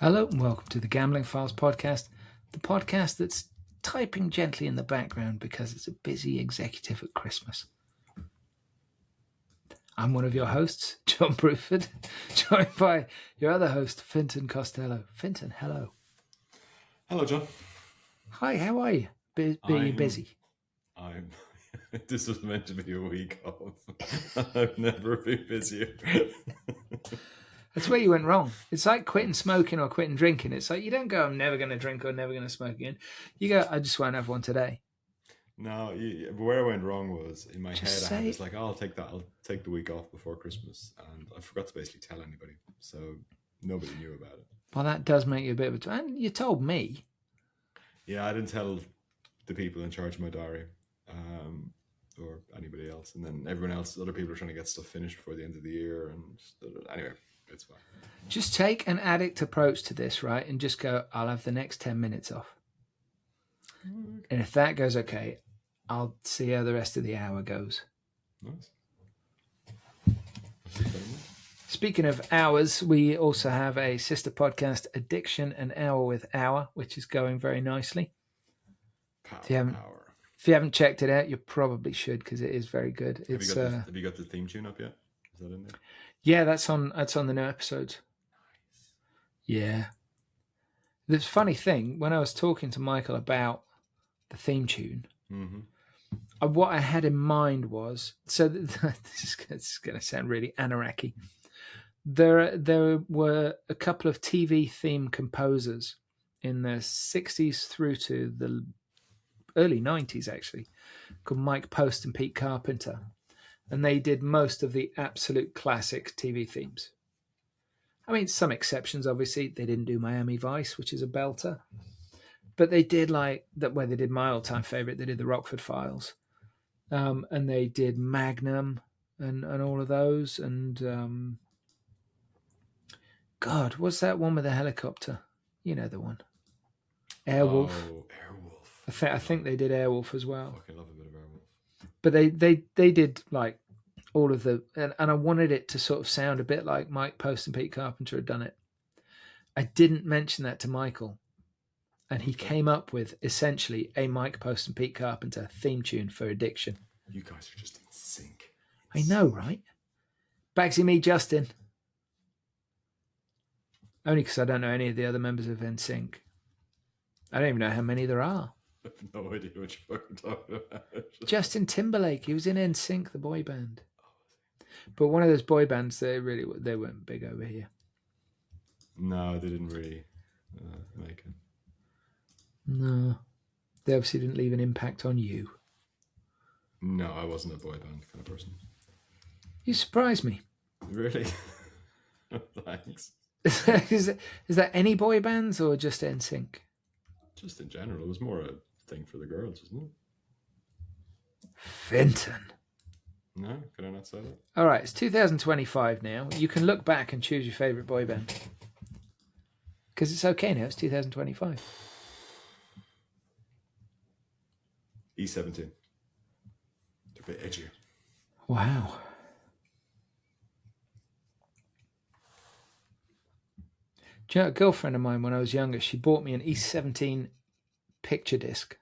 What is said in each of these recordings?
Hello and welcome to the Gambling Files podcast, the podcast that's typing gently in the background because it's a busy executive at Christmas. I'm one of your hosts, John Bruford, joined by your other host, Fintan Costello. Fintan, hello. Hello, John. Hi, how are you? Being busy? This was meant to be a week off. I've never been busier. That's where you went wrong. It's like quitting smoking or quitting drinking. It's like you don't go, I'm never going to drink or never going to smoke again. You go, I just won't have one today. No, where I went wrong was in my head. I was like, I'll take the week off before Christmas, and I forgot to basically tell anybody, so nobody knew about it. Well, that does make you a bit of a... And you told me. Yeah, I didn't tell the people in charge of my diary, or anybody else, and then everyone else, other people are trying to get stuff finished before the end of the year, and anyway, it's fine. Just take an addict approach to this, right, and just go, I'll have the next 10 minutes off. Okay. And if that goes okay, I'll see how the rest of the hour goes. Nice. Speaking of hours, we also have a sister podcast, Addiction an Hour with Hour, which is going very nicely. If you haven't checked it out, you probably should, because it is very good. Have you got the theme tune up yet? Is that in there? Yeah, that's on the new episodes. Nice. Yeah. The funny thing, when I was talking to Michael about the theme tune, what I had in mind was, so this is going to sound really anarchy. There were a couple of TV theme composers in the 60s through to the early 90s, actually, called Mike Post and Pete Carpenter. And they did most of the absolute classic TV themes. I mean, some exceptions, obviously. They didn't do Miami Vice, which is a belter. But they did like that, where they did my all-time favorite. They did the Rockford Files. And they did Magnum and all of those. And God, what's that one with the helicopter? You know the one. Airwolf. Oh, Airwolf. I think they did Airwolf as well. I fucking love a bit of Airwolf. But they did like all of the... And I wanted it to sort of sound a bit like Mike Post and Pete Carpenter had done it. I didn't mention that to Michael. And he came up with essentially a Mike Post and Pete Carpenter theme tune for Addiction. You guys are just in sync. I know, right? Bagsy me, Justin. Only because I don't know any of the other members of NSYNC. I don't even know how many there are. I have no idea what you're fucking talking about. Justin Timberlake, he was in NSYNC, the boy band. But one of those boy bands, they weren't big over here. No, they didn't really make it. No. They obviously didn't leave an impact on you. No, I wasn't a boy band kind of person. You surprised me. Really? Thanks. Is that any boy bands or just NSYNC? Just in general. It was more a thing for the girls, wasn't it? Fintan. No? Could I not say that? All right, it's 2025 now. You can look back and choose your favourite boy band. Because it's okay now, it's 2025. E17. They're a bit edgier. Wow. Do you know, a girlfriend of mine, when I was younger, she bought me an E17 picture disc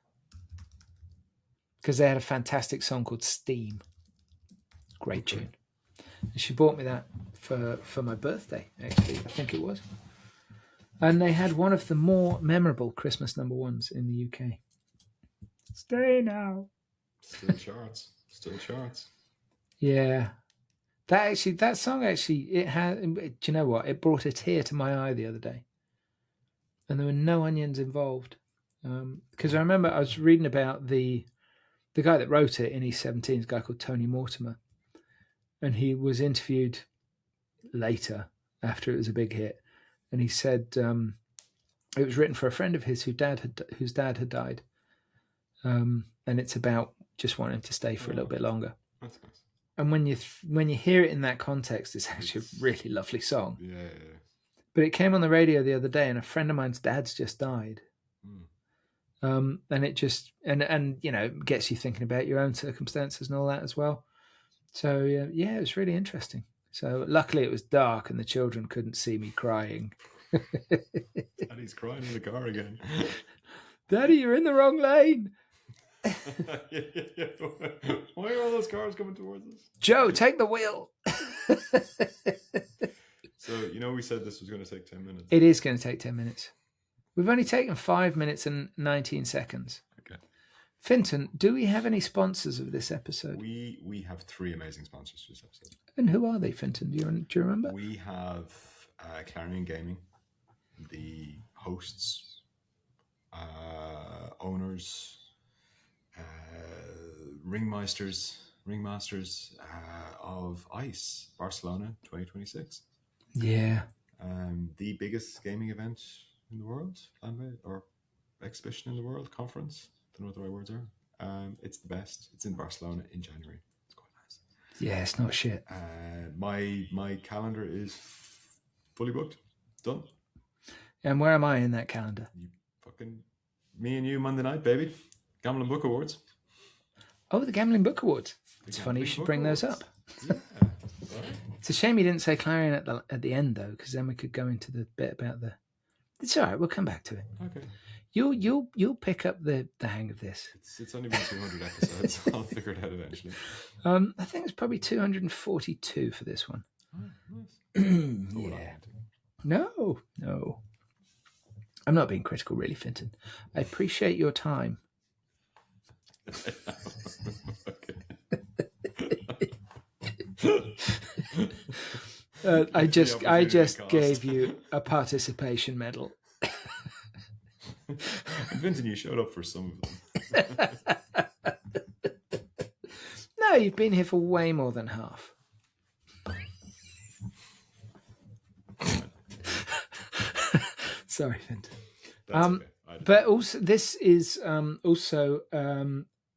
because they had a fantastic song called Steam. Great tune. And she bought me that for my birthday, actually, I think it was. And they had one of the more memorable Christmas number ones in the UK. Stay now. Still charts. Yeah. That song it had. Do you know what? It brought a tear to my eye the other day, and there were no onions involved. Because I remember I was reading about the guy that wrote it in E17, a guy called Tony Mortimer, and he was interviewed later after it was a big hit, and he said it was written for a friend of his whose dad had died, and it's about just wanting to stay for a little bit longer. That's nice. And when you hear it in that context, it's actually a really lovely song. Yeah. But it came on the radio the other day, and a friend of mine's dad's just died. And it just and you know, gets you thinking about your own circumstances and all that as well. So yeah, it was really interesting. So luckily it was dark and the children couldn't see me crying Daddy's crying in the car again. Daddy, you're in the wrong lane. Yeah. Why are all those cars coming towards us? Joe, take the wheel. So, we said this was going to take 10 minutes. It is going to take 10 minutes. We've only taken 5 minutes and 19 seconds. Okay. Fintan, do we have any sponsors of this episode? We have 3 amazing sponsors for this episode. And who are they, Fintan? Do you remember? We have Clarion Gaming, the hosts, owners, ringmasters of ICE Barcelona 2026. Yeah. The biggest gaming event in the world, or exhibition in the world, conference. Don't know what the right words are. It's the best. It's in Barcelona in January. It's quite nice. Yeah, it's not shit. My calendar is fully booked. Done. And where am I in that calendar? Me and you Monday night, baby. Gambling Book Awards. Oh, the Gambling Book Awards. It's funny you should bring those up. Yeah. It's a shame you didn't say Clarion at the end though, because then we could go into the bit about the. It's all right. We'll come back to it. Okay. You'll pick up the hang of this. It's only been 200 episodes. I'll figure it out eventually. I think it's probably 242 for this one. Oh, nice. Yeah. No. I'm not being critical, really, Fintan. I appreciate your time. I just gave you a participation medal. Fintan, you showed up for some of them. No, you've been here for way more than half. Sorry, Fintan. Okay. But also, this is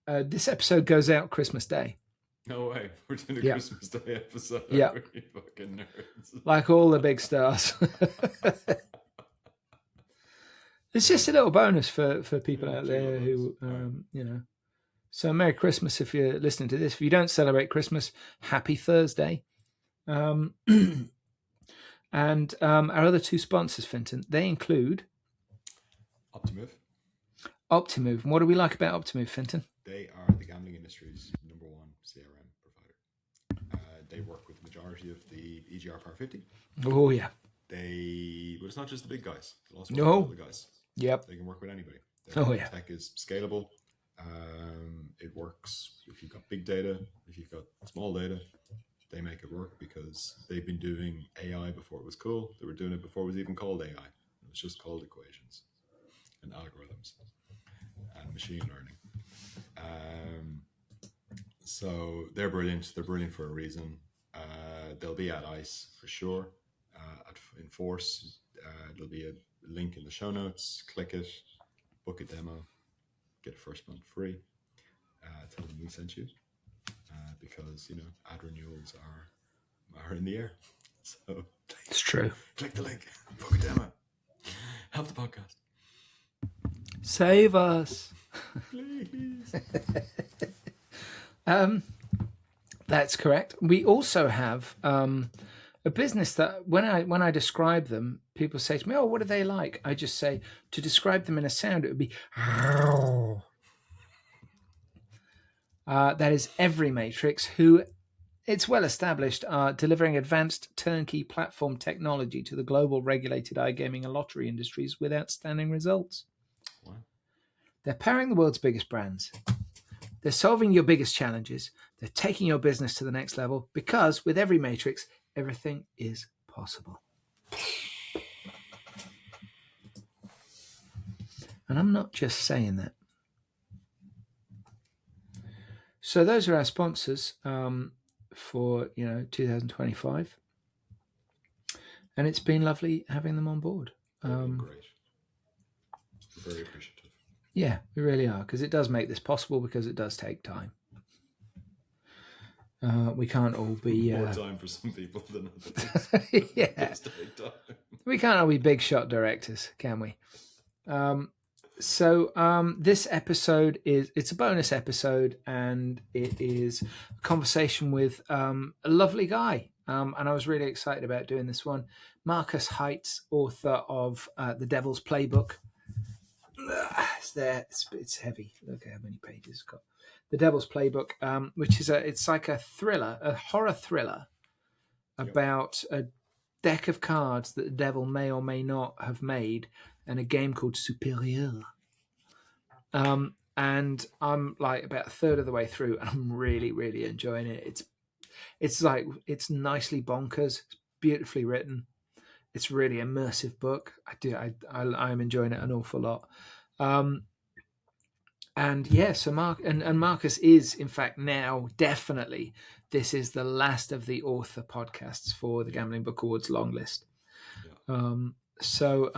this episode goes out Christmas Day. No way. We're doing a Christmas Day episode. Yeah. You fucking nerds. Like all the big stars. It's just a little bonus for people out there who, So Merry Christmas if you're listening to this. If you don't celebrate Christmas, Happy Thursday. And our other 2 sponsors, Fintan, they include... Optimove. And what do we like about Optimove, Fintan? They are the gambling industry's #1 CRM provider. They work with the majority of the EGR Par 50. Oh, yeah. But it's not just the big guys. They'll also No. work with all the guys. Yep. They can work with anybody. Their tech is scalable. It works if you've got big data, if you've got small data. They make it work because they've been doing AI before it was cool. They were doing it before it was even called AI. It was just called equations and algorithms and machine learning. So they're brilliant. They're brilliant for a reason. They'll be at ICE for sure. In Force, there'll be a link in the show notes. Click it, book a demo, get a first month free. Tell them we sent you. Because ad renewals are in the air, so it's true. Click the link, book a demo, help the podcast, save us, please. That's correct. We also have a business that when I describe them, people say to me, "Oh, what are they like?" I just say to describe them in a sound, it would be. That is EveryMatrix, who, it's well established, are delivering advanced turnkey platform technology to the global regulated iGaming and lottery industries with outstanding results. Wow. They're powering the world's biggest brands. They're solving your biggest challenges. They're taking your business to the next level because with EveryMatrix, everything is possible. And I'm not just saying that. So those are our sponsors for 2025, and it's been lovely having them on board. Great, very appreciative. Yeah, we really are, because it does make this possible because it does take time. We can't all be more time for some people than others. Yeah, It does take time. We can't all be big shot directors, can we? So this episode it's a bonus episode, and it is a conversation with a lovely guy, and I was really excited about doing this one. Markus Heitz, author of The Devil's Playbook. It's there. It's heavy. Look at how many pages it's got. The Devil's Playbook, which is it's like a thriller, a horror thriller about a deck of cards that the devil may or may not have made, and a game called Superior. And I'm like about a third of the way through, and I'm really, really enjoying it. It's nicely bonkers. It's beautifully written. It's a really immersive book. I'm enjoying it an awful lot. And yeah, so Marcus is, in fact, now definitely, this is the last of the author podcasts for the Gambling Book Awards long list. Yeah. So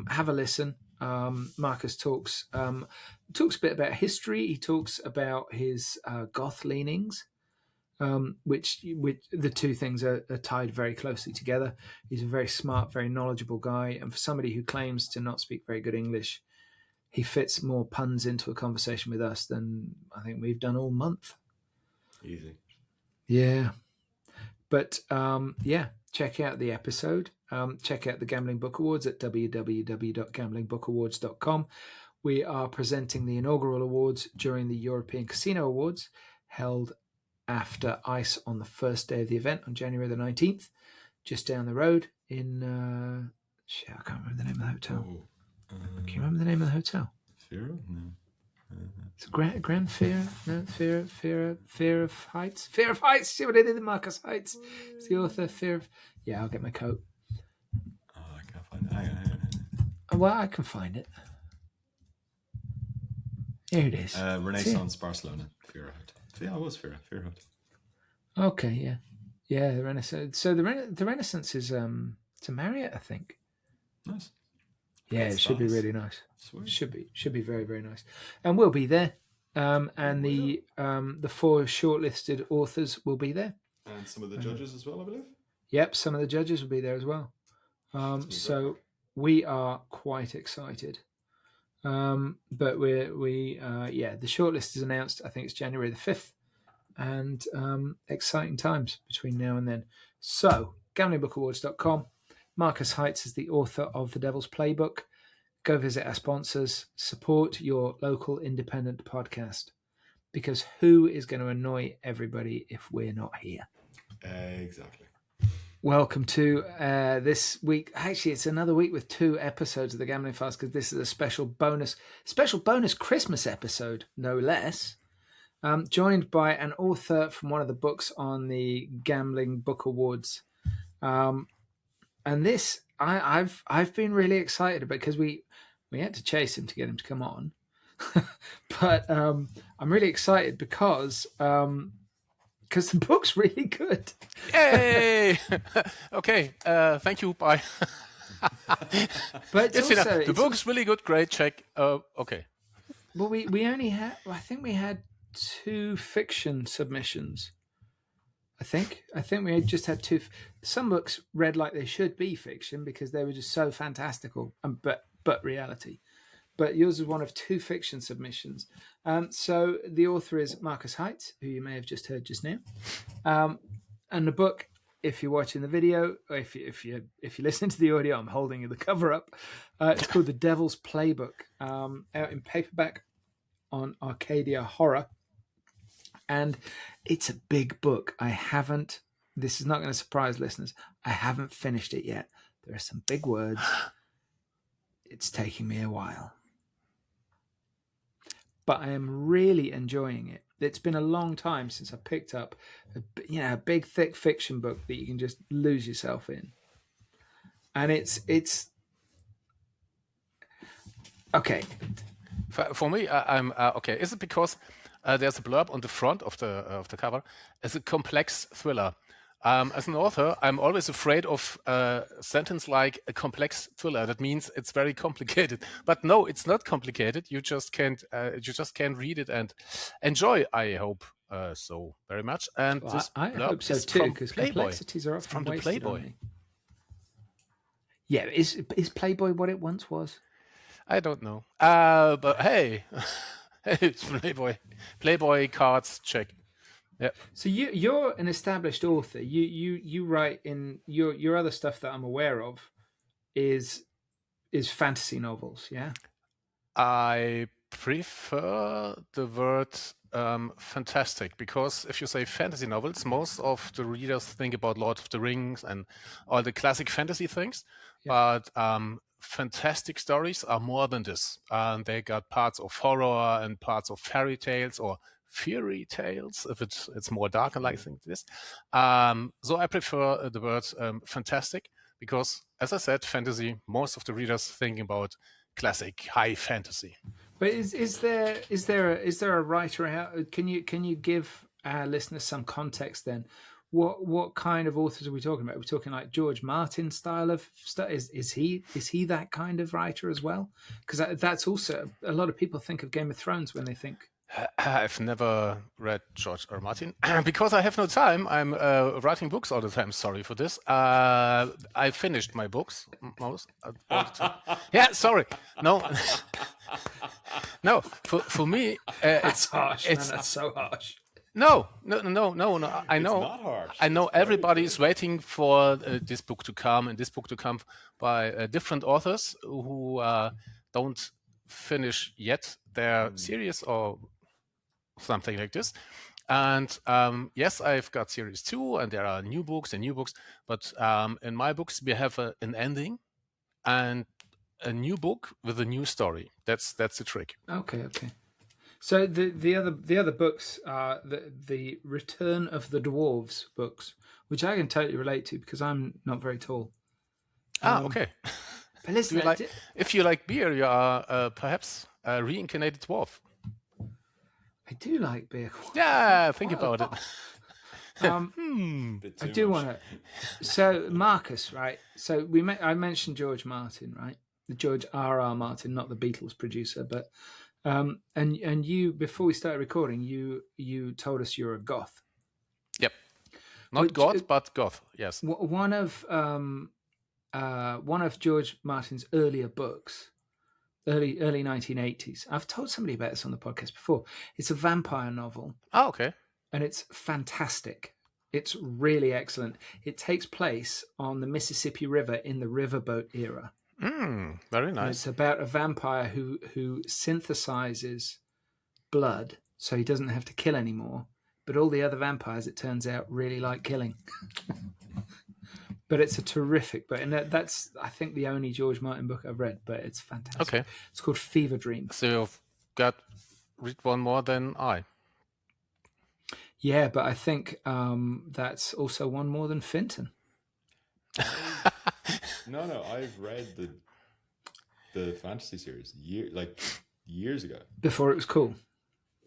have a listen. Marcus talks a bit about history. He talks about his goth leanings, which the two things are tied very closely together. He's a very smart, very knowledgeable guy, and for somebody who claims to not speak very good English, he fits more puns into a conversation with us than I think we've done all month. Easy. Yeah. But check out the episode. Check out the Gambling Book Awards at www.gamblingbookawards.com. We are presenting the inaugural awards during the European Casino Awards, held after ICE on the first day of the event on January the 19th, just down the road in... I can't remember the name of the hotel. Can you remember the name of the hotel? Fear? No. It's Grand Fear? No, Fear of Heights? Fear of Heights! See what I did in Markus Heitz? It's the author, Fear of... Yeah, I'll get my coat. Oh, I can't find it. Hang on. Well, I can find it. Here it is. Renaissance Barcelona. Fear Hut. Yeah, it was Fear Hut. Okay, yeah. Yeah, the Renaissance. So the Renaissance is to Marriott, I think. Nice. Yeah, it should be really nice. Sweet. Should be very, very nice. And we'll be there. And the 4 shortlisted authors will be there. And some of the judges as well, I believe. Yep, some of the judges will be there as well. So we are quite excited. But the shortlist is announced. I think it's January the 5th, and exciting times between now and then. So, gamblingbookawards.com. Markus Heitz is the author of The Devil's Playbook. Go visit our sponsors. Support your local independent podcast, because who is going to annoy everybody if we're not here? Exactly. Welcome to this week. Actually, it's another week with 2 episodes of the Gambling Fast, because this is a special bonus Christmas episode, no less. Joined by an author from one of the books on the Gambling Book Awards, and this I've been really excited about, because we had to chase him to get him to come on, but I'm really excited because the book's really good. Yay! Okay, thank you. Bye. But the book's really good. Great. Check. Okay. Well, we only had. I think we had 2 fiction submissions. I think we just had 2. Some books read like they should be fiction because they were just so fantastical, but reality. But yours is one of 2 fiction submissions. So the author is Markus Heitz, who you may have just heard just now. And the book, if you're watching the video, or if you listen to the audio, I'm holding the cover up. It's called The Devil's Playbook, out in paperback on Arcadia Horror. And it's a big book. This is not going to surprise listeners, I haven't finished it yet. There are some big words. It's taking me a while. But I am really enjoying it. It's been a long time since I picked up a big, thick fiction book that you can just lose yourself in. And it's okay. For me, I'm okay. Is it because there's a blurb on the front of the cover? It's a complex thriller. As an author, I'm always afraid of a sentence like a complex thriller. That means it's very complicated. But no, it's not complicated. You just can't read it and enjoy. I hope so very much. And well, this I hope so too, because complexities are often from the wasted Playboy. on me. Yeah, is Playboy what it once was? I don't know. But hey, it's Playboy. Playboy cards, check. Yeah. So you're an established author. You write in your other stuff that I'm aware of is fantasy novels. Yeah. I prefer the word fantastic, because if you say fantasy novels, most of the readers think about Lord of the Rings and all the classic fantasy things. Yeah. But fantastic stories are more than this. They got parts of horror and parts of fairy tales or fairy tales, if it's more dark and like this. So I prefer the word fantastic, because, as I said, fantasy, most of the readers think about classic high fantasy. But is there a writer out? Can you give our listeners some context then? What kind of authors are we talking about? Are we talking like George Martin style of stuff? Is he that kind of writer as well? Because that's also, a lot of people think of Game of Thrones when they think. I've never read George R. Martin because I have no time. I'm writing books all the time. Sorry for this. I finished my books most all the time. Yeah, sorry. No, no. For me, That's harsh. Man, that's so harsh. No. I know. It's not harsh. I know everybody is waiting for this book to come and this book to come by different authors who don't finish yet their series or something like this. And yes, I've got series 2, and there are new books. But in my books, we have an ending and a new book with a new story. That's the trick. Okay. So the other books are the Return of the Dwarves books, which I can totally relate to because I'm not very tall. Okay. But listen, if you like beer, you are perhaps a reincarnated dwarf. I do like beer. Yeah, think about it. I do want to. So Marcus, right? So I mentioned George Martin, right? The George R.R. Martin, not the Beatles producer, but and you, before we started recording, you told us you're a goth. Yep, not goth, but goth. Yes. One of George Martin's earlier books. Early 1980s. I've told somebody about this on the podcast before. It's a vampire novel. Oh, okay. And it's fantastic. It's really excellent. It takes place on the Mississippi River in the riverboat era. Very nice. And it's about a vampire who synthesizes blood so he doesn't have to kill anymore. But all the other vampires, it turns out, really like killing. But it's a terrific book, and that's, I think, the only George Martin book I've read, but it's fantastic. Okay. It's called Fever Dream. So you've read one more than I. Yeah, but I think that's also one more than Fintan. No, I've read the fantasy series years ago. Before it was cool.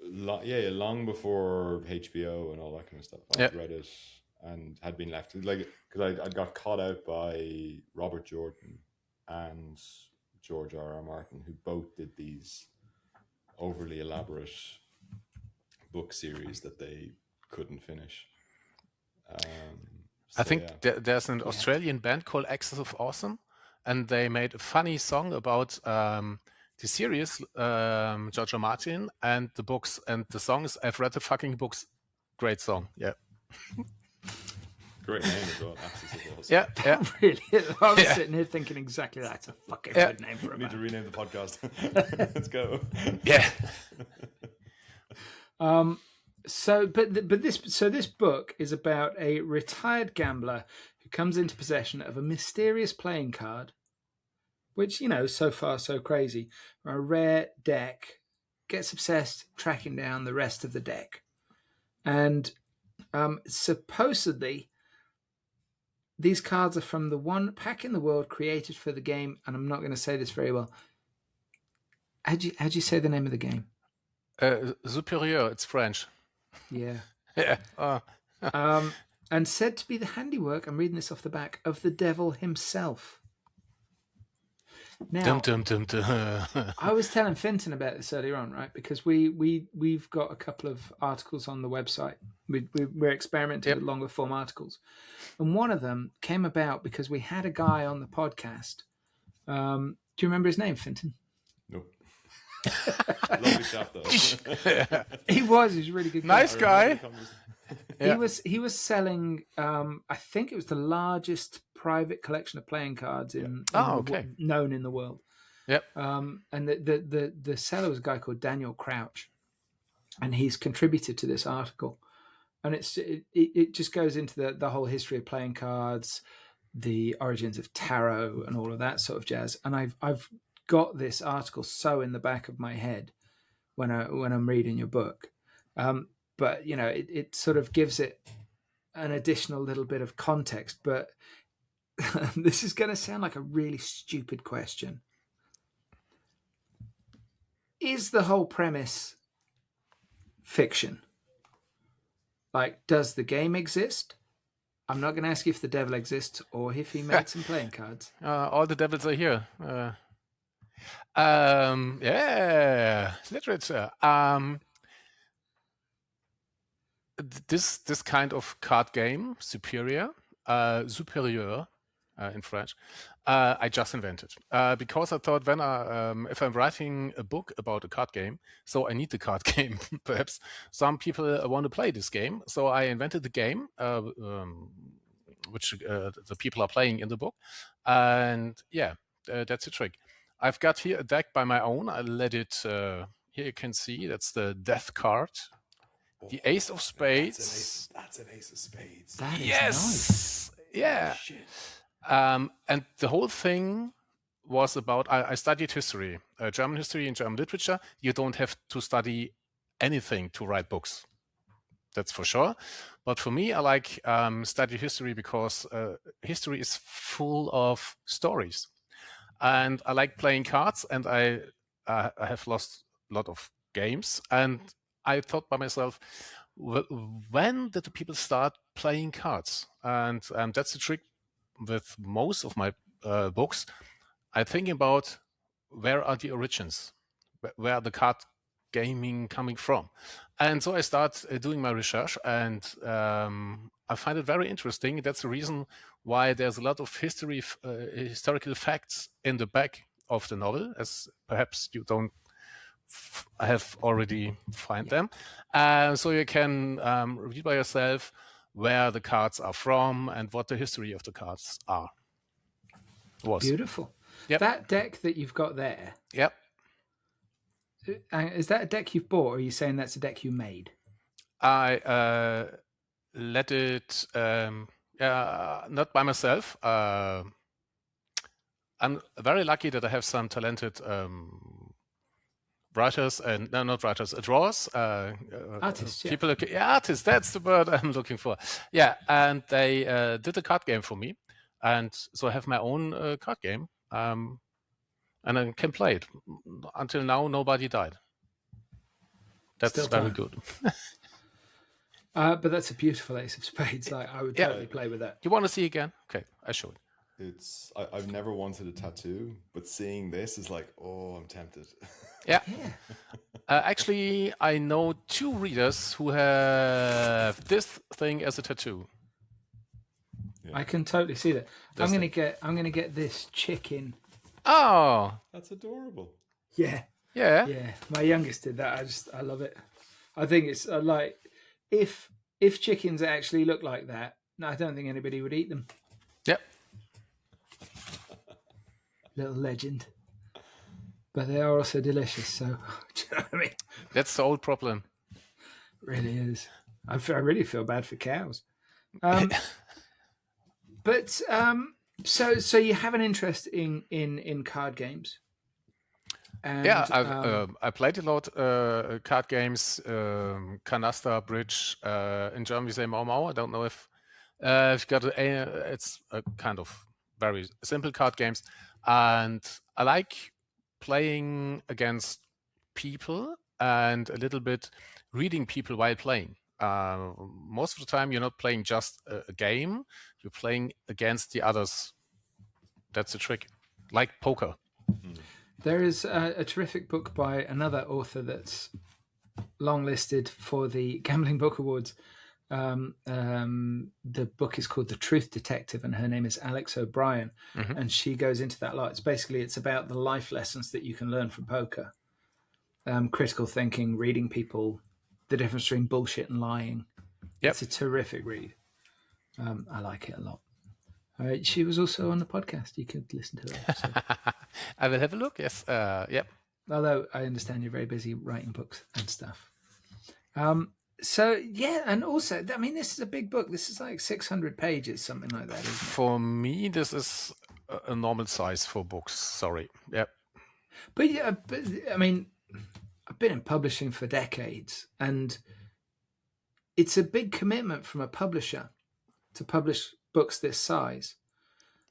Long before HBO and all that kind of stuff. I've read it and had been left because I got caught out by Robert Jordan and George R.R. Martin, who both did these overly elaborate book series that they couldn't finish. I think there's an Australian band called Axis of Awesome, and they made a funny song about the series, George R. Martin, and the books, and the songs. I've read the fucking books. Great song, yeah. Great name as well, Axis of Awesome. Yeah. Really? I was sitting here thinking exactly that. It's a fucking good name for a We need to band. rename the podcast. Let's go. Yeah. So this book is about a retired gambler who comes into possession of a mysterious playing card, which, so far so crazy, a rare deck, gets obsessed tracking down the rest of the deck. And supposedly these cards are from the one pack in the world created for the game, and I'm not going to say this very well. How'd you say the name of the game? Superior, it's French. Yeah. Yeah. And said to be the handiwork, I'm reading this off the back, of the devil himself. Now, I was telling Fintan about this earlier on, right? Because we've got a couple of articles on the website. We're experimenting with longer form articles. And one of them came about because we had a guy on the podcast. Do you remember his name, Fintan? Nope. Lovely chap, though. He was a really good guy. Nice guy. He was selling. I think it was the largest private collection of playing cards known in the world. Yep. And the seller was a guy called Daniel Crouch, and he's contributed to this article. And it just goes into the whole history of playing cards, the origins of tarot, and all of that sort of jazz. And I've got this article so in the back of my head when I'm reading your book. But you know, it sort of gives it an additional little bit of context. But this is going to sound like a really stupid question. Is the whole premise fiction? Like, does the game exist? I'm not going to ask you if the devil exists or if he made some playing cards. All the devils are here. Yeah, literature. This kind of card game, superior in French, I just invented because I thought if I'm writing a book about a card game, so I need the card game. Perhaps some people want to play this game, so I invented the game, which the people are playing in the book, and yeah, that's the trick. I've got here a deck by my own. I let it. Here you can see that's the death card. The Ace of Spades. That's an Ace of Spades. That is nice. Yeah. Oh, shit. And the whole thing was about, I studied history, German history and German literature. You don't have to study anything to write books. That's for sure. But for me, I like study history because history is full of stories. And I like playing cards, and I have lost a lot of games. And I thought by myself, when did the people start playing cards? And that's the trick with most of my books. I think about where are the origins, where are the card gaming coming from? And so I start doing my research, and I find it very interesting. That's the reason why there's a lot of historical facts in the back of the novel, as perhaps you don't have already find them. So you can read by yourself where the cards are from and what the history of the cards was. Beautiful. Yep. That deck that you've got there. Yep. Is that a deck you've bought, or are you saying that's a deck you made? I let it not by myself. I'm very lucky that I have some talented writers and not writers, drawers, artists. People, artists. That's the word I'm looking for. Yeah, and they did a card game for me, and so I have my own card game, and I can play it. Until now, nobody died. That's Still very time. good. But that's a beautiful Ace of Spades. Like, I would totally play with that. You want to see again? Okay, I show it. I've never wanted a tattoo, but seeing this is like, oh, I'm tempted. Yeah. Actually, I know 2 readers who have this thing as a tattoo. Yeah. I can totally see that. I'm gonna get this chicken. Oh, that's adorable. Yeah. My youngest did that. I love it. I think it's like if chickens actually look like that, no, I don't think anybody would eat them. Yep. Little legend. But they are also delicious, so do you know what I mean? That's the old problem. It really is. I really feel bad for cows. But so you have an interest in card games. And, I played a lot card games, canasta, bridge. In German, we say Mau Mau. I don't know if you've got it's a kind of very simple card games, and I like playing against people and a little bit reading people while playing. Most of the time, you're not playing just a game; you're playing against the others. That's the trick, like poker. Mm-hmm. There is a terrific book by another author that's longlisted for the Gambling Book Awards. The book is called The Truth Detective, and her name is Alex O'Brien. Mm-hmm. And she goes into that a lot. It's about the life lessons that you can learn from poker. Critical thinking, reading people, the difference between bullshit and lying. It's a terrific read. I like it a lot. She was also on the podcast. You could listen to her. So. I will have a look. Yes. Yep. Although I understand you're very busy writing books and stuff. So yeah, and also, I mean, this is a big book. This is like 600 pages, something like that, isn't it? For me, this is a normal size for books. Sorry. Yep. But yeah, I mean, I've been in publishing for decades, and it's a big commitment from a publisher to publish books this size.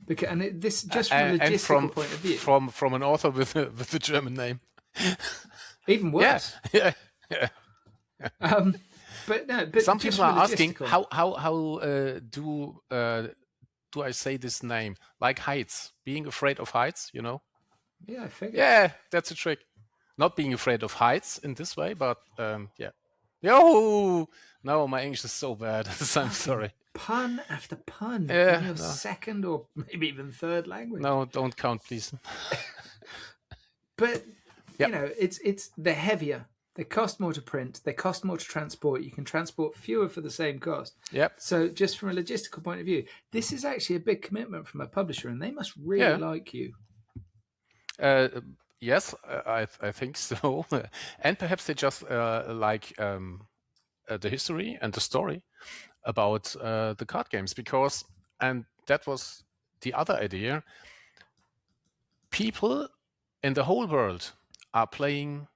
Because this just from a logistical point of view, from an author with a German name, even worse. Yeah. But no, but some people are asking how do I say this name, like Heitz, being afraid of heights, you know? Yeah, I figured. Yeah, that's a trick. Not being afraid of heights in this way, but yeah. Yo, no, my English is so bad. I'm sorry. Pun after pun in your second or maybe even third language. No, don't count, please. But you know, they're heavier. They cost more to print. They cost more to transport. You can transport fewer for the same cost. Yep. So just from a logistical point of view, this is actually a big commitment from a publisher, and they must really like you. Yes, I think so. And perhaps they just like the history and the story about the card games, because, and that was the other idea, people in the whole world are playing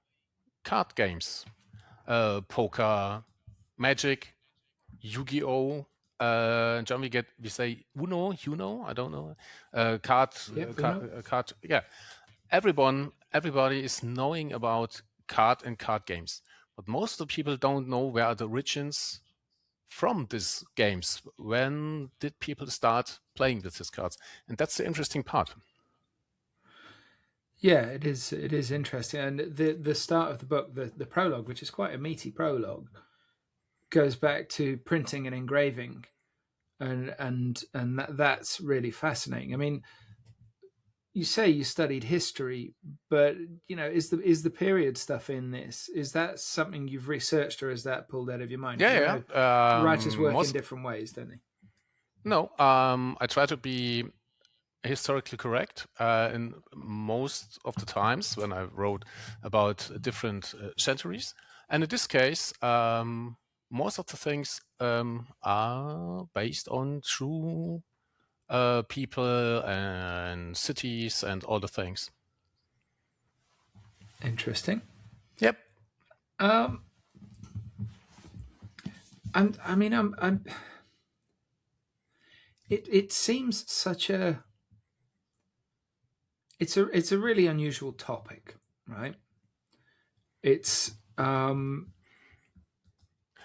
card games, poker, Magic, Yu-Gi-Oh, John, we say Uno, I don't know, card, yeah. Everybody is knowing about card games, but most of the people don't know where are the origins from these games. When did people start playing with these cards? And that's the interesting part. Yeah, it is. It is interesting, and the start of the book, the prologue, which is quite a meaty prologue, goes back to printing and engraving, and that's really fascinating. I mean, you say you studied history, but you know, is the period stuff in this? Is that something you've researched, or is that pulled out of your mind? Yeah. Writers work in different ways, don't they? No, I try to be historically correct in most of the times when I wrote about different centuries, and in this case, most of the things are based on true people and cities and all the things. Interesting. Yep. It seems such a. It's a really unusual topic, right? It's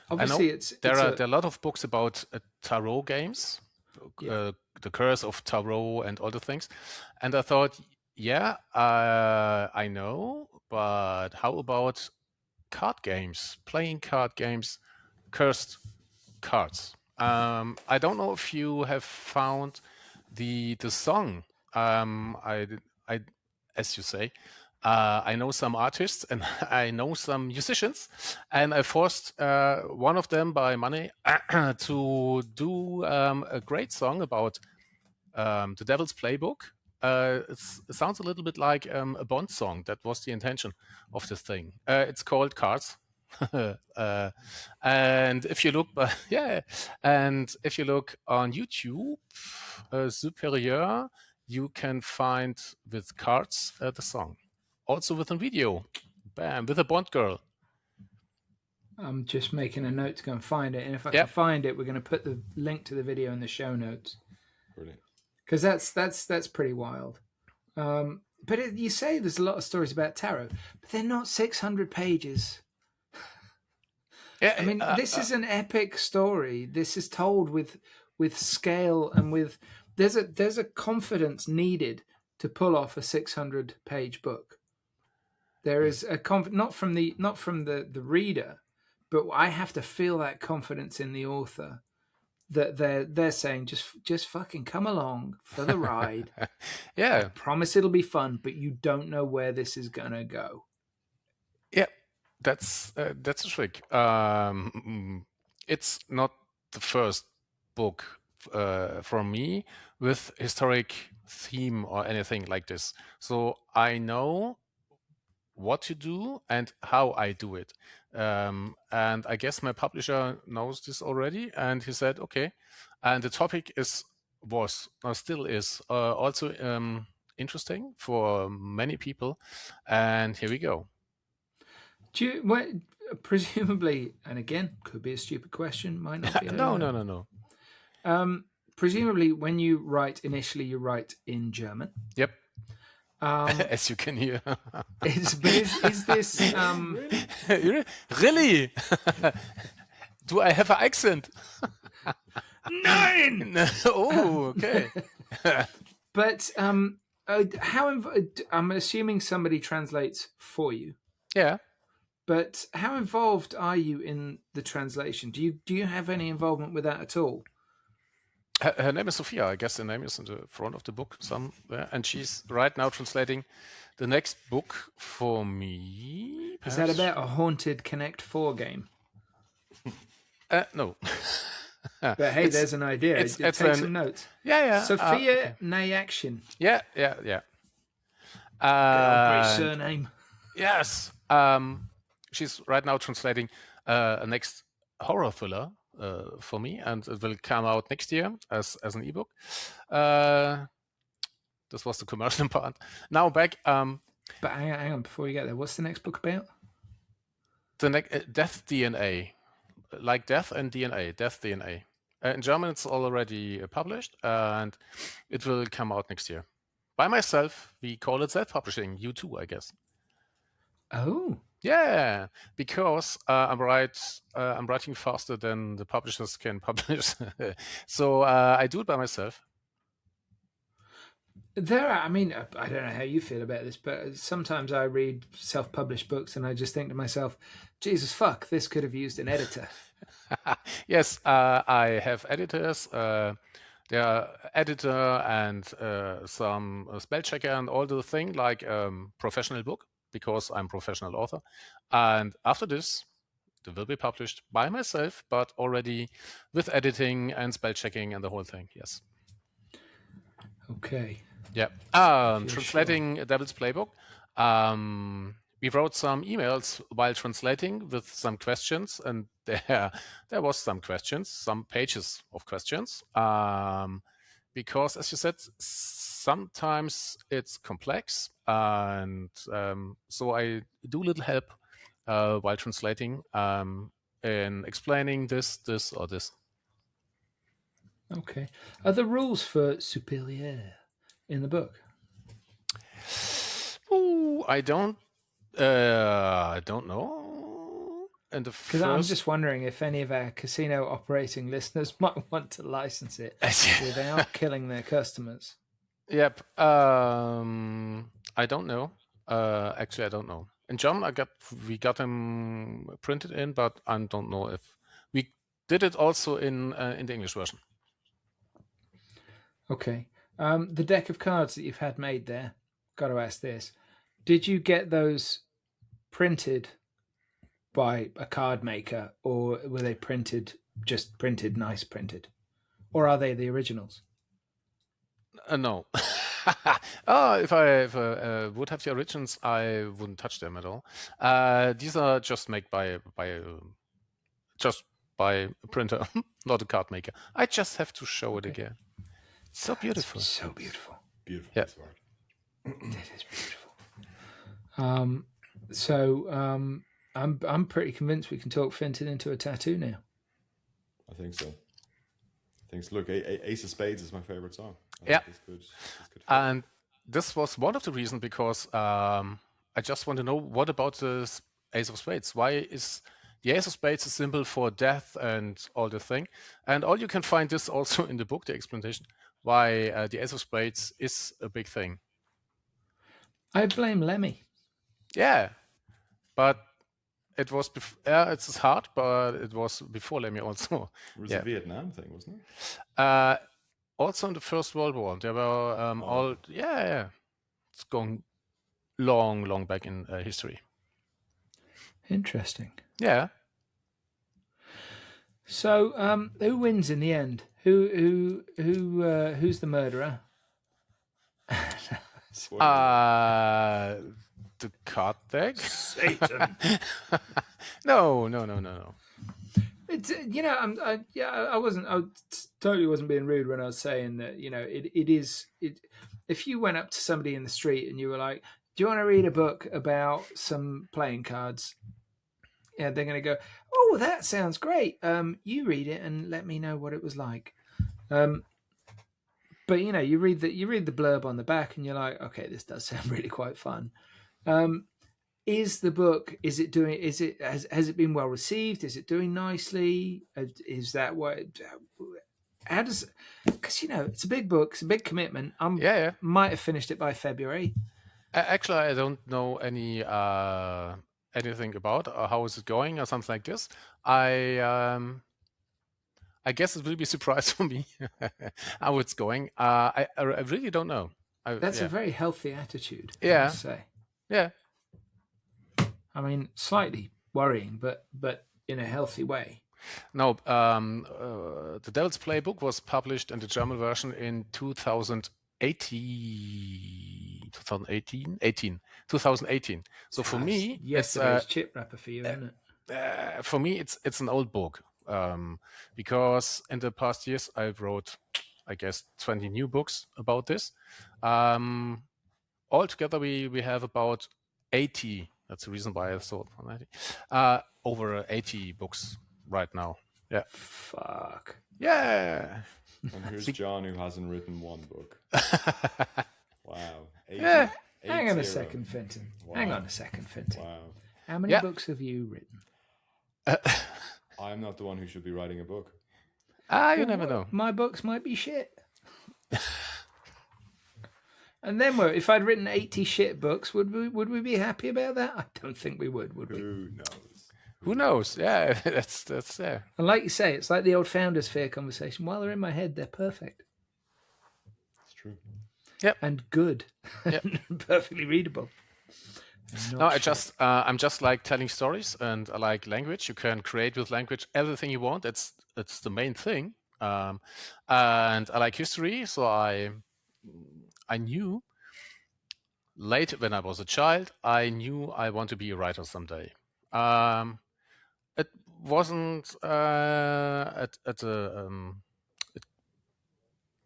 obviously there are a lot of books about tarot games, the curse of tarot and all the things, and I thought, I know, but how about card games, playing card games, cursed cards? I don't know if you have found the song. I as you say, I know some artists and I know some musicians, and I forced one of them by money to do a great song about the Devil's Playbook. It sounds a little bit like a Bond song. That was the intention of this thing. It's called Cards. And if you look, and if you look on YouTube, Superior, you can find with Cards the song, also with a video, bam, with a Bond girl. I'm just making a note to go and find it, and if I can find it, we're going to put the link to the video in the show notes. Brilliant. Because that's pretty wild. But you say there's a lot of stories about tarot, but they're not 600 pages. Yeah, I mean, this is an epic story. This is told with scale and with there's a confidence needed to pull off a 600-page book. There is a not from the reader, but I have to feel that confidence in the author that they're saying just fucking come along for the ride. Yeah, I promise it'll be fun, but you don't know where this is gonna go. Yeah, that's a trick. It's not the first book from me with historic theme or anything like this. So I know what to do and how I do it. And I guess my publisher knows this already, and he said, okay. And the topic still is also interesting for many people. And here we go. Presumably, and again, could be a stupid question, might not be. No. Presumably, when you write initially, you write in German. Yep. As you can hear. Is this really? Do I have an accent? Nein! Oh, okay. But I'm assuming somebody translates for you. Yeah. But how involved are you in the translation? Do you have any involvement with that at all? Her name is Sophia. I guess the name is in the front of the book somewhere, and she's right now translating the next book for me. Perhaps? Is that about a haunted Connect 4 game? No. But hey, there's an idea. Take some notes. Yeah. Sophia Nayakshin. Yeah. Great surname. Yes. She's right now translating a next horror thriller for me, and it will come out next year as an ebook. This was the commercial part. Now back. But hang on, before you get there, what's the next book about? The next Death DNA, like death and DNA. Death DNA. In German, it's already published, and it will come out next year. By myself, we call it self-publishing. You too, I guess. Oh. Yeah, because I'm writing faster than the publishers can publish. So I do it by myself. I don't know how you feel about this, but sometimes I read self-published books and I just think to myself, Jesus fuck, this could have used an editor. Yes, I have editors. There are editor and some spell checker and all the thing like professional book, because I'm professional author. And after this, it will be published by myself, but already with editing and spell checking and the whole thing. Yes. Okay. Yeah. Translating Devil's Playbook. We wrote some emails while translating with some questions, and there was some questions, some pages of questions. Because, as you said, sometimes it's complex, and so I do a little help while translating in explaining this, or this. Okay. Are there rules for superior in the book? Oh, I don't know. Because I'm just wondering if any of our casino operating listeners might want to license it without killing their customers. Yep. I don't know. Actually, I don't know. In German, we got them printed in, but I don't know if we did it also in the English version. Okay. The deck of cards that you've had made there, got to ask this. Did you get those printed by a card maker, or were they just printed, nice printed? Or are they the originals? No. If I would have the originals, I wouldn't touch them at all. These are just made by a printer, not a card maker. I just have to show it again. So beautiful. That's so beautiful. Beautiful. Yeah. That is beautiful. I'm pretty convinced we can talk Fintan into a tattoo now. I think so. Look, Ace of Spades is my favorite song. It's good. And this was one of the reasons, because I just want to know, what about the Ace of Spades? Why is the Ace of Spades a symbol for death and all the thing? And all you can find this also in the book, the explanation, why the Ace of Spades is a big thing. I blame Lemmy. Yeah, but it was it's hard, but it was before Lemmy also. It was a Vietnam thing, wasn't it? Also in the First World War, there were it's going long back in history. Interesting. Yeah. So, who wins in the end? Who's the murderer? The card deck. Satan. No. It's I wasn't. I totally wasn't being rude when I was saying that. It is. If you went up to somebody in the street and you were like, "Do you want to read a book about some playing cards?" Yeah, they're going to go, "Oh, that sounds great. You read it and let me know what it was like." But you read the blurb on the back and you're like, "Okay, this does sound really quite fun." Is the book? Has it been well received? Is it doing nicely? Is that what? How does? Because it's a big book, it's a big commitment. Might have finished it by February. Actually, I don't know anything about how is it going or something like this. I guess it will be a surprise for me how it's going. I really don't know. That's a very healthy attitude. Yeah. I must say. Yeah. I mean, slightly worrying, but in a healthy way. No, The Devil's Playbook was published in the German version in 2018. So for me, yesterday's chip wrapper for you, isn't it? For me, it's an old book because in the past years I wrote, I guess, 20 new books about this. Altogether, we have about 80. That's the reason why I thought 90. Over 80 books right now. Yeah. Fuck. Yeah. And here's John, who hasn't written one book. Wow. 80, Hang on a second, Fintan. Wow. Hang on a second, Fintan. Wow. How many books have you written? I'm not the one who should be writing a book. You never know. My books might be shit. And then if I'd written 80 shit books, would we be happy about that? I don't think we would we? Who knows? Who knows? Yeah, that's there. And like you say, it's like the old founders fair conversation. While they're in my head, they're perfect. It's true. Yep. And good. Yep. Perfectly readable. No, I'm just like telling stories, and I like language. You can create with language everything you want. It's the main thing. And I like history, so I knew late when I was a child, I knew I want to be a writer someday. It wasn't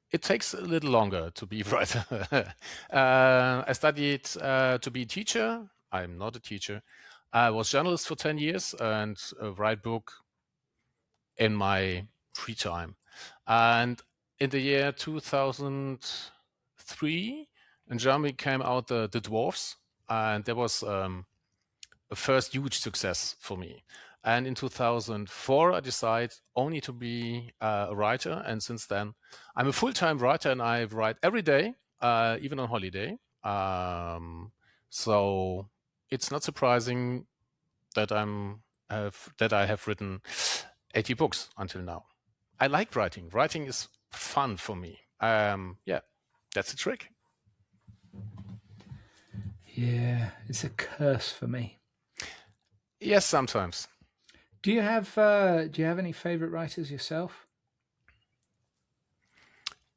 it takes a little longer to be a writer. I studied to be a teacher. I'm not a teacher. I was journalist for 10 years and write book in my free time. And in the year 2003, in Germany came out the Dwarfs, and there was a first huge success for me. And in 2004, I decided only to be a writer. And since then, I'm a full-time writer, and I write every day, even on holiday. So it's not surprising that I have written 80 books until now. I like writing. Writing is fun for me. Yeah, that's the trick. Yeah, it's a curse for me. Yes, sometimes. Do you have any favorite writers yourself?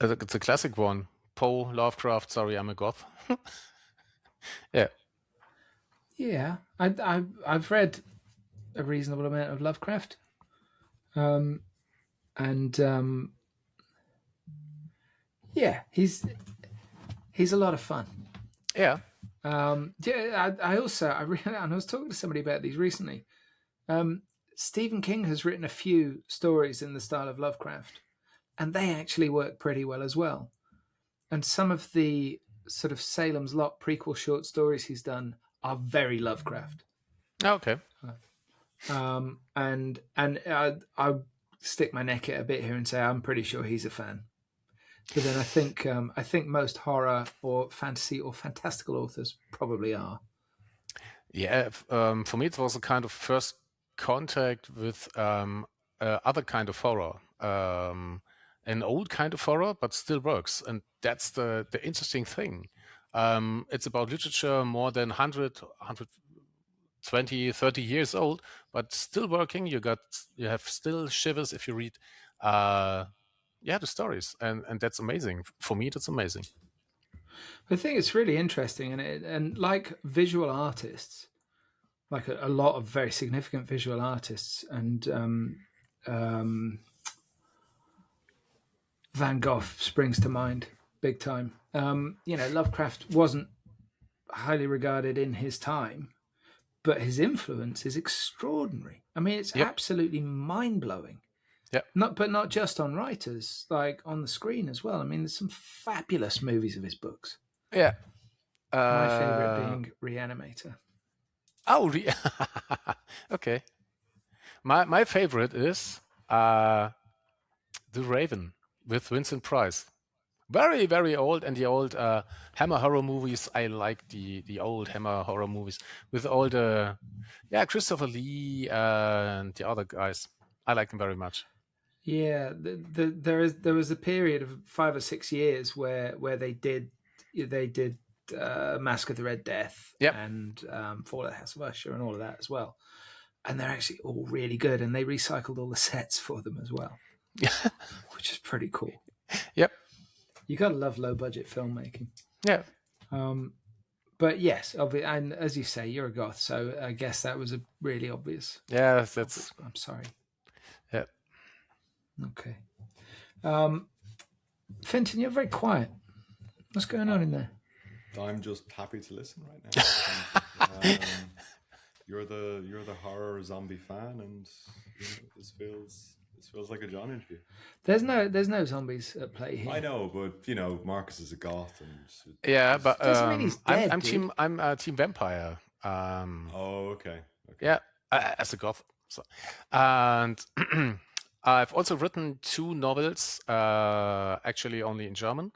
It's a classic one. Poe, Lovecraft. Sorry, I'm a goth. Yeah. Yeah, I've read a reasonable amount of Lovecraft, yeah, he's a lot of fun. Yeah. Yeah, I was talking to somebody about these recently. Stephen King has written a few stories in the style of Lovecraft, and they actually work pretty well as well. And some of the sort of Salem's Lot prequel short stories he's done are very Lovecraft. Okay. And I stick my neck out a bit here and say I'm pretty sure he's a fan. But then I think most horror or fantasy or fantastical authors probably are. Yeah, for me it was a kind of first contact with other kind of horror, an old kind of horror, but still works, and that's the interesting thing. It's about literature more than 100 20, 30 years old, but still working. You have still shivers if you read the stories, and that's amazing. For me, that's amazing. I think it's really interesting, and like visual artists, like a lot of very significant visual artists, and Van Gogh springs to mind big time. Lovecraft wasn't highly regarded in his time, but his influence is extraordinary. I mean, it's absolutely mind-blowing. Yeah. Not just on writers, like on the screen as well. I mean, there's some fabulous movies of his books. Yeah. My favorite being Reanimator. Oh, okay. My favorite is The Raven with Vincent Price. Very, very old, and the old Hammer horror movies. I like the old Hammer horror movies with all the Christopher Lee and the other guys. I like them very much. Yeah, there was a period of 5 or 6 years where they did Mask of the Red Death and Fall of the House of Usher and all of that as well, and they're actually all really good, and they recycled all the sets for them as well, which is pretty cool. Yep. You gotta love low budget filmmaking. Yeah. But yes, and as you say, you're a goth, so I guess that was a really obvious. Yeah, that's. I'm sorry. Yeah. Okay. Fintan, you're very quiet. What's going on in there? I'm just happy to listen right now. You're the horror zombie fan, and this feels like a Jon interview. There's no zombies at play here. I know, but Markus is a goth, and but doesn't mean he's dead, I'm team vampire. Okay. Yeah, as a goth. So. And I've also written 2 novels, actually only in German,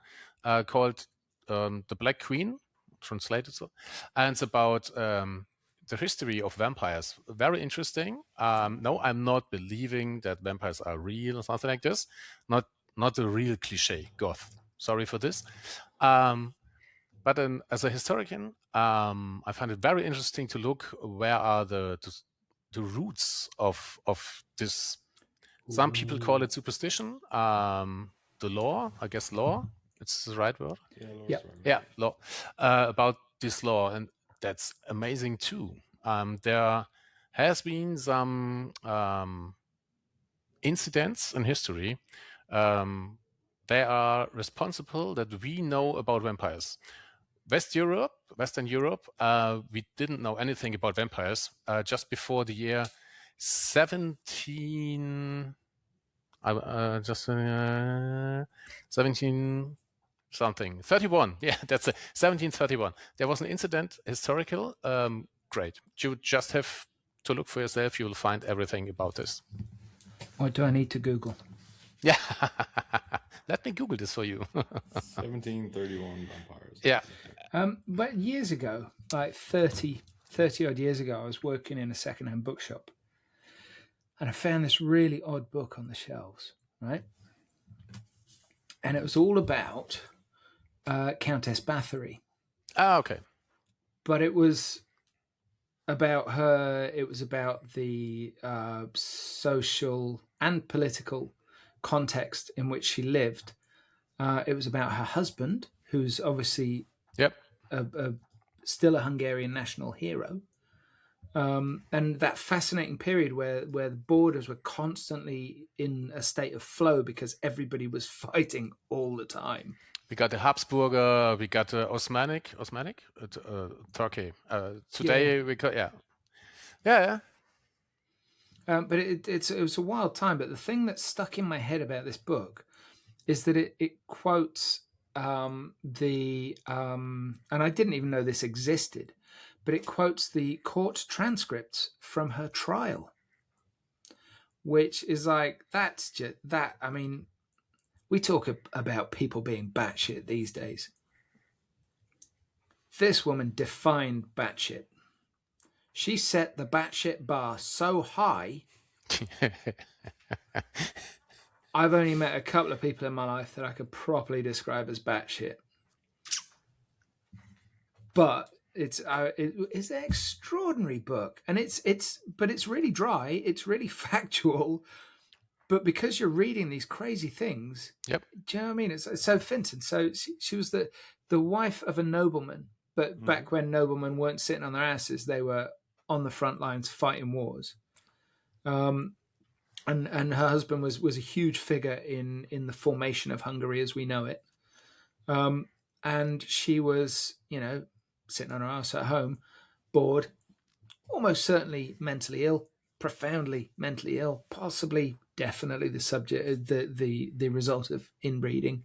called The Black Queen, translated so, and it's about the history of vampires. Very interesting. No, I'm not believing that vampires are real or something like this. Not a real cliche goth. Sorry for this. But as a historian, I find it very interesting to look where are the roots of this. Some people call it superstition. The law, I guess law. It's the right word. Yeah, law. About this law, and that's amazing too. There has been some incidents in history. They are responsible that we know about vampires. Western Europe, we didn't know anything about vampires just before the year 17 something 31. Yeah, that's 1731. There was an incident, historical. Great. You just have to look for yourself. You will find everything about this. What do I need to Google? Yeah. Let me Google this for you. 1731 vampires. Yeah. But years ago, like 30 odd years ago, I was working in a secondhand bookshop, and I found this really odd book on the shelves, right? And it was all about Countess Bathory. Ah, okay. But it was about her. It was about the social and political context in which she lived. It was about her husband, who's obviously still a Hungarian national hero. And that fascinating period where the borders were constantly in a state of flow because everybody was fighting all the time. We got the Habsburger, we got the Osmanic, Turkey. Today we got But it was a wild time. But the thing that stuck in my head about this book is that it quotes and I didn't even know this existed, but it quotes the court transcripts from her trial, which is like, that's just that. I mean, we talk about people being batshit these days. This woman defined batshit. She set the batshit bar so high. I've only met a couple of people in my life that I could properly describe as batshit. But It's an extraordinary book, and it's really dry. It's really factual, but because you're reading these crazy things, Yep. do you know what I mean? It's so Fintan. So she was the wife of a nobleman, but back when noblemen weren't sitting on their asses, they were on the front lines fighting wars. And her husband was a huge figure in the formation of Hungary as we know it. And she was, sitting on her ass at home, bored, almost certainly mentally ill, profoundly mentally ill, possibly, definitely the subject, the result of inbreeding,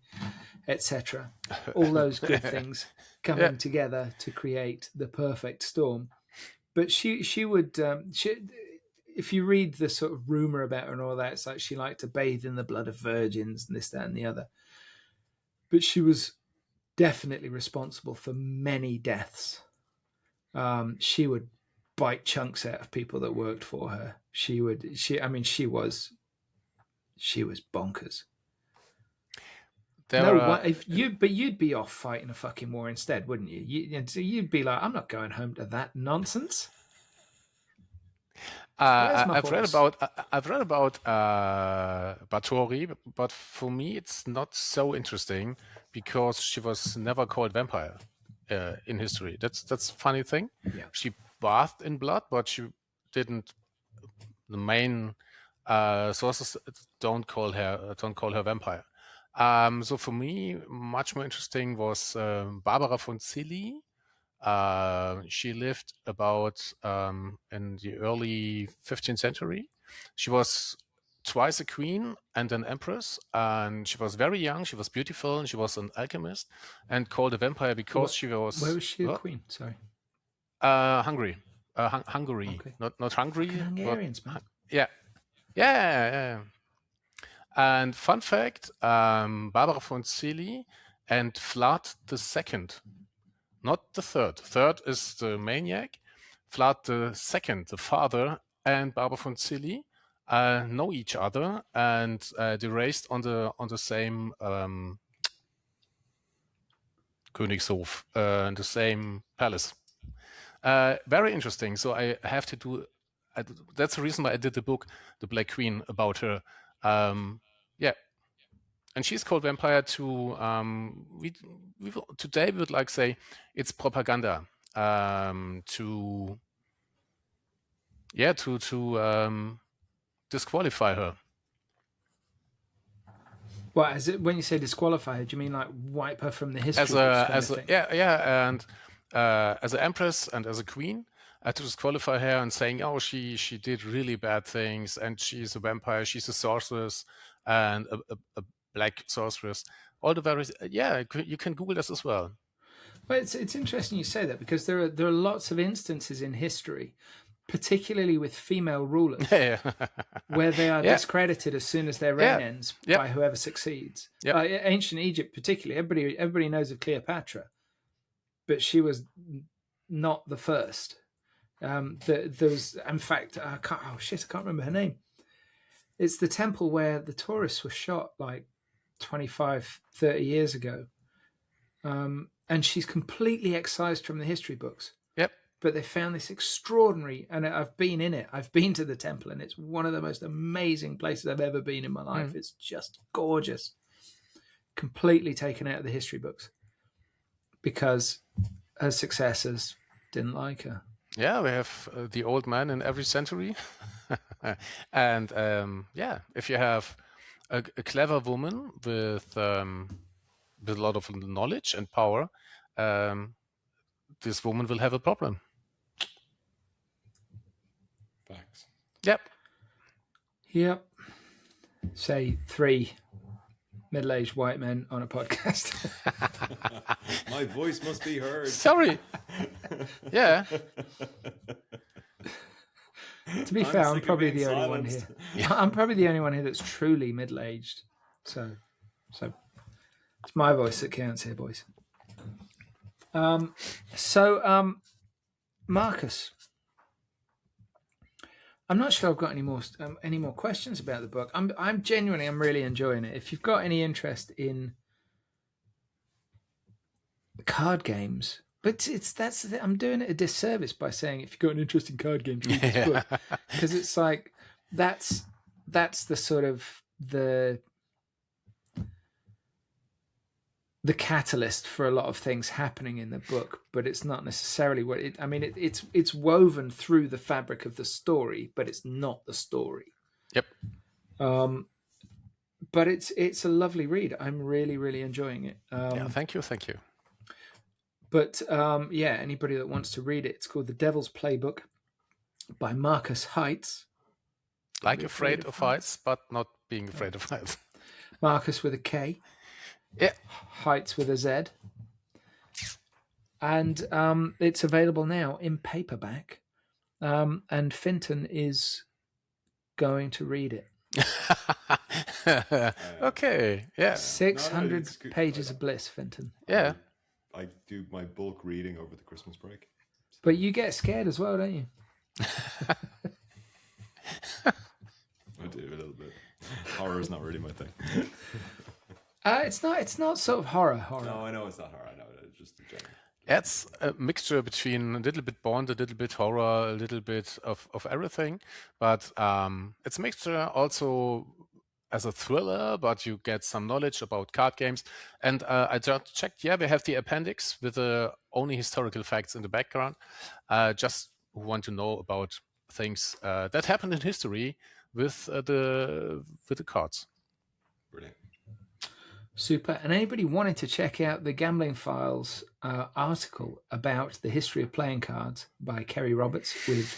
etc. All those good things coming together to create the perfect storm. But she would, if you read the sort of rumor about her and all that, it's like she liked to bathe in the blood of virgins and this, that, and the other. But she was definitely responsible for many deaths. She would bite chunks out of people that worked for her. She was bonkers. But you'd be off fighting a fucking war instead, wouldn't you? You'd be like, I'm not going home to that nonsense. I've read about Báthory, but for me it's not so interesting because she was never called vampire in history. That's a funny thing. Yeah. She bathed in blood, but she didn't. The main sources don't call her vampire. So for me, much more interesting was Barbara von Cilly. She lived about in the early 15th century. She was twice a queen and an empress, and she was very young. She was beautiful, and she was an alchemist, and called a vampire because she was. Where was she a queen? Sorry. Hungary. Hungary, Okay. not Hungary. Hungarians, man. Yeah. And fun fact: Barbara von Cilly and Vlad II. Not the third. Third is the maniac. Vlad II, the father, and Barbara von Cilly know each other, and they raised on the same Königshof, in the same palace. Very interesting. So I have to do. That's the reason why I did the book, The Black Queen, about her. And she's called vampire to today we would like say it's propaganda to disqualify her. Well, when you say disqualify her, do you mean like wipe her from the history? As an empress and as a queen, to disqualify her and saying, oh, she did really bad things and she's a vampire, she's a sorceress and a black sorceress. All the various, you can Google this as well. Well, it's interesting you say that because there are lots of instances in history, particularly with female rulers, where they are discredited as soon as their reign ends by whoever succeeds. Ancient Egypt, particularly, everybody knows of Cleopatra, but she was not the first. There was, in fact, I can't remember her name. It's the temple where the tourists were shot like 25, 30 years ago. And she's completely excised from the history books. Yep. But they found this extraordinary, and I've been in it. I've been to the temple, and it's one of the most amazing places I've ever been in my life. It's just gorgeous. Completely taken out of the history books because her successors didn't like her. Yeah, we have the old man in every century. And if you have a clever woman with a lot of knowledge and power, this woman will have a problem. Facts. Yep. Say 3 middle-aged white men on a podcast. My voice must be heard. Sorry. Yeah. To be fair, I'm probably the only one here. I'm probably the only one here that's truly middle-aged. So it's my voice that counts here, boys. Marcus, I'm not sure I've got any more questions about the book. I'm really enjoying it. If you've got any interest in card games But I'm doing it a disservice by saying if you've got an interest in card games, read this book, because it's like that's the sort of the catalyst for a lot of things happening in the book, but it's not necessarily what it. I mean, it's woven through the fabric of the story, but it's not the story. Yep. But it's a lovely read. I'm really, really enjoying it. Thank you. But anybody that wants to read it, it's called The Devil's Playbook by Markus Heitz. Like afraid of heights, but not being afraid of heights. Markus with a K. Yeah. Heitz with a Z. And it's available now in paperback. And Fintan is going to read it. Okay. Yeah. 600 pages of bliss, Fintan. Yeah. I do my bulk reading over the Christmas break. But you get scared as well, don't you? I do a little bit. Horror is not really my thing. It's not sort of horror. No, I know it's not horror. I know it's just the general. It's a mixture between a little bit Bond, a little bit horror, a little bit of everything. But it's a mixture also as a thriller, but you get some knowledge about card games. And I just checked, we have the appendix with only historical facts in the background. Just who want to know about things that happened in history with the cards. Brilliant. Super. And anybody wanting to check out the Gambling Files article about the history of playing cards by Kerry Roberts with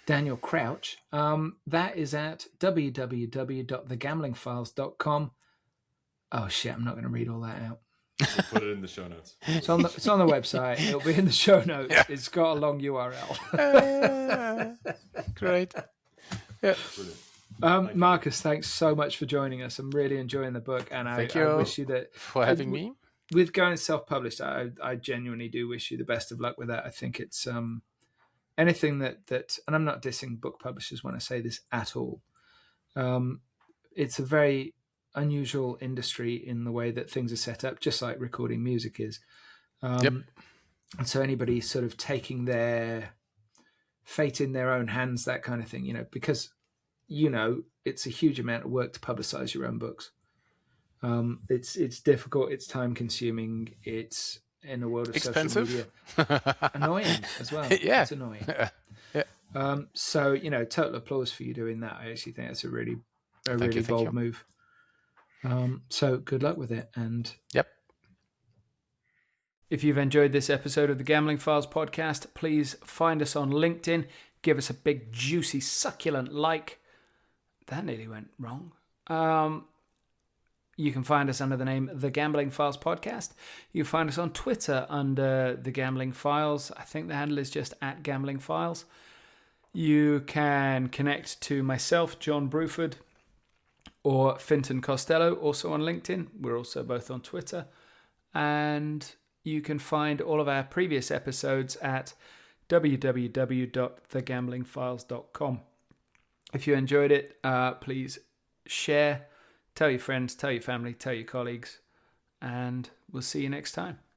Daniel Crouch, that is at www.thegamblingfiles.com. Oh shit, I'm not going to read all that out. We'll put it in the show notes. It's on the website. It'll be in the show notes. Yeah. It's got a long URL. Great. Yeah. Brilliant. Markus, thanks so much for joining us. I'm really enjoying the book, and I wish you that for having me. With going self-published, I genuinely do wish you the best of luck with that. I think it's anything that, and I'm not dissing book publishers when I say this at all. It's a very unusual industry in the way that things are set up, just like recording music is. And so anybody sort of taking their fate in their own hands, that kind of thing, because, it's a huge amount of work to publicize your own books. It's difficult. It's time consuming. It's in a world of expensive, social media, annoying as well. Yeah, it's annoying. Yeah. So total applause for you doing that. I actually think that's a really bold move. So good luck with it. And if you've enjoyed this episode of the Gambling Files podcast, please find us on LinkedIn. Give us a big, juicy, succulent like. That nearly went wrong. You can find us under the name The Gambling Files Podcast. You can find us on Twitter under The Gambling Files. I think the handle is just @GamblingFiles. You can connect to myself, John Bruford, or Fintan Costello, also on LinkedIn. We're also both on Twitter. And you can find all of our previous episodes at www.thegamblingfiles.com. If you enjoyed it, please share. Tell your friends, tell your family, tell your colleagues, and we'll see you next time.